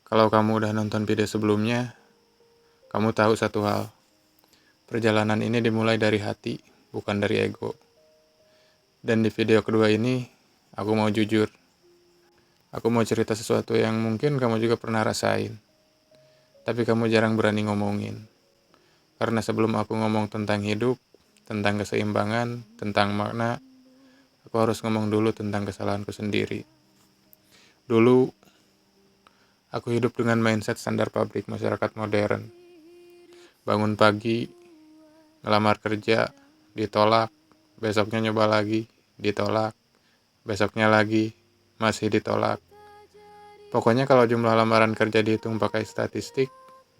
Kalau kamu udah nonton video sebelumnya, kamu tahu satu hal. Perjalanan ini dimulai dari hati, bukan dari ego. Dan di video kedua ini, aku mau jujur. Aku mau cerita sesuatu yang mungkin kamu juga pernah rasain. Tapi kamu jarang berani ngomongin. Karena sebelum aku ngomong tentang hidup, tentang keseimbangan, tentang makna, aku harus ngomong dulu tentang kesalahanku sendiri. Dulu, aku hidup dengan mindset standar pabrik masyarakat modern. Bangun pagi, ngelamar kerja, ditolak, besoknya nyoba lagi, ditolak, besoknya lagi, masih ditolak. Pokoknya kalau jumlah lamaran kerja dihitung pakai statistik,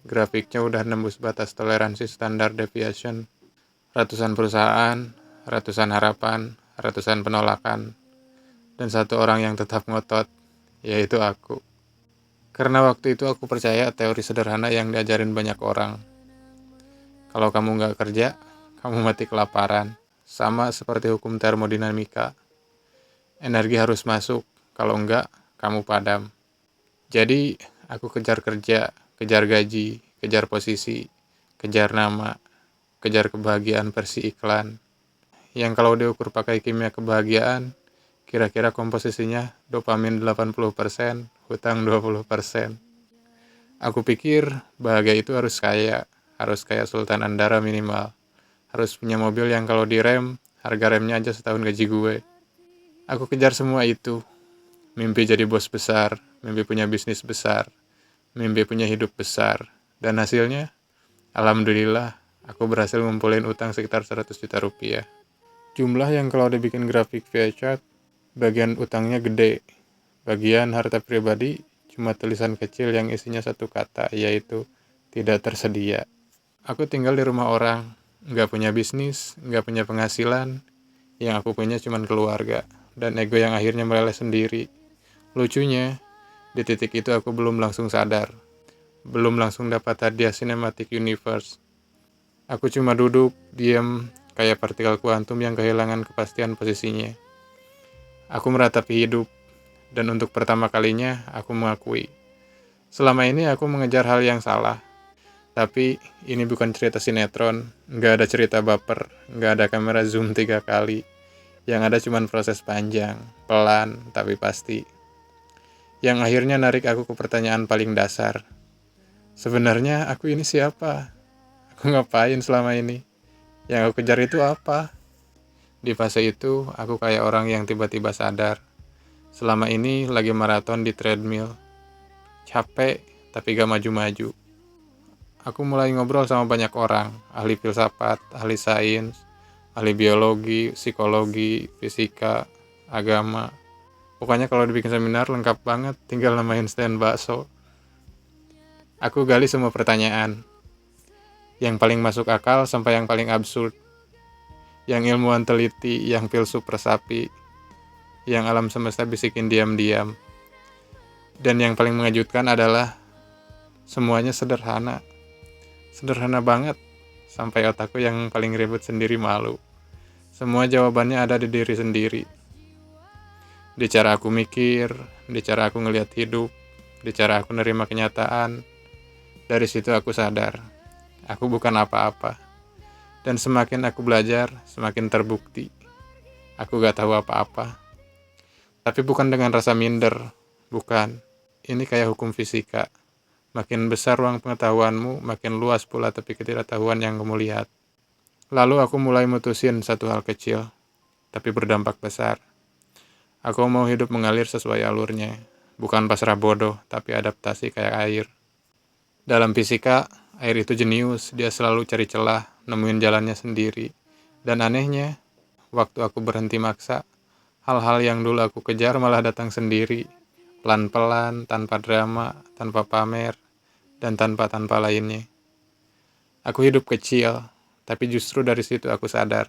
grafiknya udah nembus batas toleransi standar deviation. Ratusan perusahaan, ratusan harapan, ratusan penolakan, dan satu orang yang tetap ngotot, yaitu aku. Karena waktu itu aku percaya teori sederhana yang diajarin banyak orang. Kalau kamu nggak kerja, kamu mati kelaparan. Sama seperti hukum termodinamika. Energi harus masuk, kalau enggak, kamu padam. Jadi, aku kejar kerja, kejar gaji, kejar posisi, kejar nama, kejar kebahagiaan versi iklan. Yang kalau diukur pakai kimia kebahagiaan, kira-kira komposisinya dopamin 80%, hutang 20%. Aku pikir bahagia itu harus kayak Sultan Andara minimal. Harus punya mobil yang kalau direm, harga remnya aja setahun gaji gue. Aku kejar semua itu. Mimpi jadi bos besar, mimpi punya bisnis besar, mimpi punya hidup besar. Dan hasilnya, alhamdulillah, aku berhasil ngumpulin utang sekitar 100 juta rupiah. Jumlah yang kalau dibikin grafik via chart, bagian utangnya gede. Bagian harta pribadi, cuma tulisan kecil yang isinya satu kata, yaitu tidak tersedia. Aku tinggal di rumah orang, nggak punya bisnis, nggak punya penghasilan, yang aku punya cuma keluarga, dan ego yang akhirnya meleleh sendiri. Lucunya, di titik itu aku belum langsung sadar, belum langsung dapat hadiah cinematic universe. Aku cuma duduk, diam, kayak partikel kuantum yang kehilangan kepastian posisinya. Aku meratapi hidup, dan untuk pertama kalinya aku mengakui, selama ini aku mengejar hal yang salah. Tapi ini bukan cerita sinetron, nggak ada cerita baper, nggak ada kamera zoom 3 kali. Yang ada cuma proses panjang, pelan, tapi pasti. Yang akhirnya narik aku ke pertanyaan paling dasar. Sebenarnya aku ini siapa? Aku ngapain selama ini? Yang aku kejar itu apa? Di fase itu, aku kayak orang yang tiba-tiba sadar. Selama ini lagi maraton di treadmill. Capek, tapi gak maju-maju. Aku mulai ngobrol sama banyak orang, ahli filsafat, ahli sains, ahli biologi, psikologi, fisika, agama. Pokoknya kalau dibikin seminar lengkap banget, tinggal namain stand bakso. Aku gali semua pertanyaan, yang paling masuk akal sampai yang paling absurd, yang ilmuwan teliti, yang filsuf resapi, yang alam semesta bisikin diam-diam. Dan yang paling mengejutkan adalah semuanya sederhana. Sederhana banget, sampai otakku yang paling ribet sendiri malu. Semua jawabannya ada di diri sendiri. Di cara aku mikir, di cara aku ngelihat hidup, di cara aku nerima kenyataan. Dari situ aku sadar, aku bukan apa-apa. Dan semakin aku belajar, semakin terbukti. Aku gak tahu apa-apa. Tapi bukan dengan rasa minder, bukan. Ini kayak hukum fisika. Makin besar ruang pengetahuanmu, makin luas pula tepi ketidaktahuan yang kamu lihat. Lalu aku mulai mutusin satu hal kecil, tapi berdampak besar. Aku mau hidup mengalir sesuai alurnya, bukan pasrah bodoh, tapi adaptasi kayak air. Dalam fisika, air itu jenius, dia selalu cari celah, nemuin jalannya sendiri. Dan anehnya, waktu aku berhenti maksa, hal-hal yang dulu aku kejar malah datang sendiri, pelan-pelan, tanpa drama, tanpa pamer, dan tanpa lainnya. Aku hidup kecil, tapi justru dari situ aku sadar,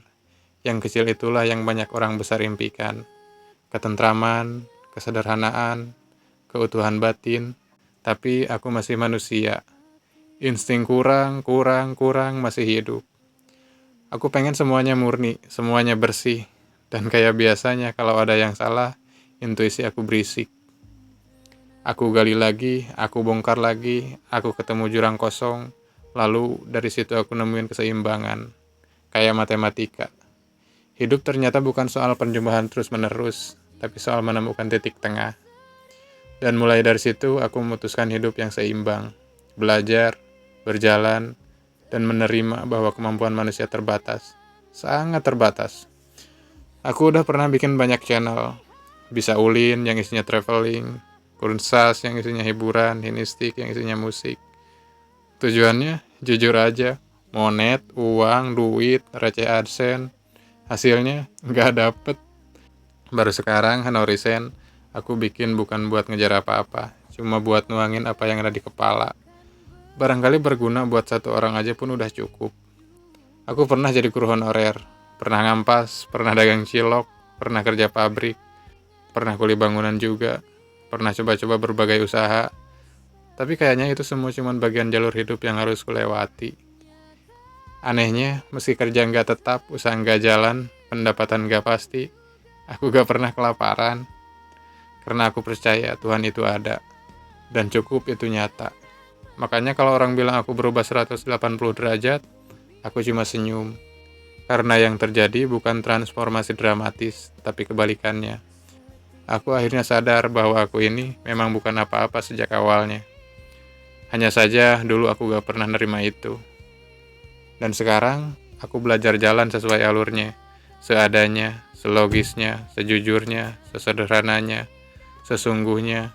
yang kecil itulah yang banyak orang besar impikan. Ketentraman, kesederhanaan, keutuhan batin, tapi aku masih manusia. Insting kurang, masih hidup. Aku pengen semuanya murni, semuanya bersih. Dan kayak biasanya kalau ada yang salah, intuisi aku berisik. Aku gali lagi, aku bongkar lagi, aku ketemu jurang kosong, lalu dari situ aku nemuin keseimbangan, kayak matematika. Hidup ternyata bukan soal penjumlahan terus-menerus, tapi soal menemukan titik tengah. Dan mulai dari situ aku memutuskan hidup yang seimbang, belajar, berjalan, dan menerima bahwa kemampuan manusia terbatas, sangat terbatas. Aku udah pernah bikin banyak channel, bisa Ulin yang isinya traveling, Kursas yang isinya hiburan, Hinistik yang isinya musik. Tujuannya, jujur aja, monet, uang, duit, receh AdSense, hasilnya nggak dapet. Baru sekarang, Hanorisen, aku bikin bukan buat ngejar apa-apa, cuma buat nuangin apa yang ada di kepala. Barangkali berguna buat satu orang aja pun udah cukup. Aku pernah jadi guru honorer, pernah ngampas, pernah dagang cilok, pernah kerja pabrik, pernah kuli bangunan juga, pernah coba-coba berbagai usaha. Tapi kayaknya itu semua cuma bagian jalur hidup yang harus kulewati. Anehnya, meski kerja nggak tetap, usaha nggak jalan, pendapatan nggak pasti, aku gak pernah kelaparan. Karena aku percaya Tuhan itu ada, dan cukup itu nyata. Makanya kalau orang bilang aku berubah 180 derajat, aku cuma senyum. Karena yang terjadi bukan transformasi dramatis, tapi kebalikannya. Aku akhirnya sadar bahwa aku ini memang bukan apa-apa sejak awalnya. Hanya saja dulu aku gak pernah nerima itu. Dan sekarang aku belajar jalan sesuai alurnya, seadanya, selogisnya, sejujurnya, sesederhananya, sesungguhnya.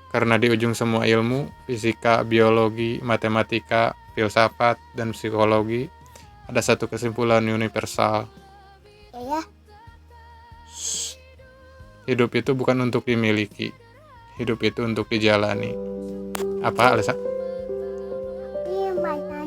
Karena di ujung semua ilmu, fisika, biologi, matematika, filsafat, dan psikologi, ada satu kesimpulan universal. Ya, Hidup itu bukan untuk dimiliki, hidup itu untuk dijalani. Apa, Alisa? ini mainan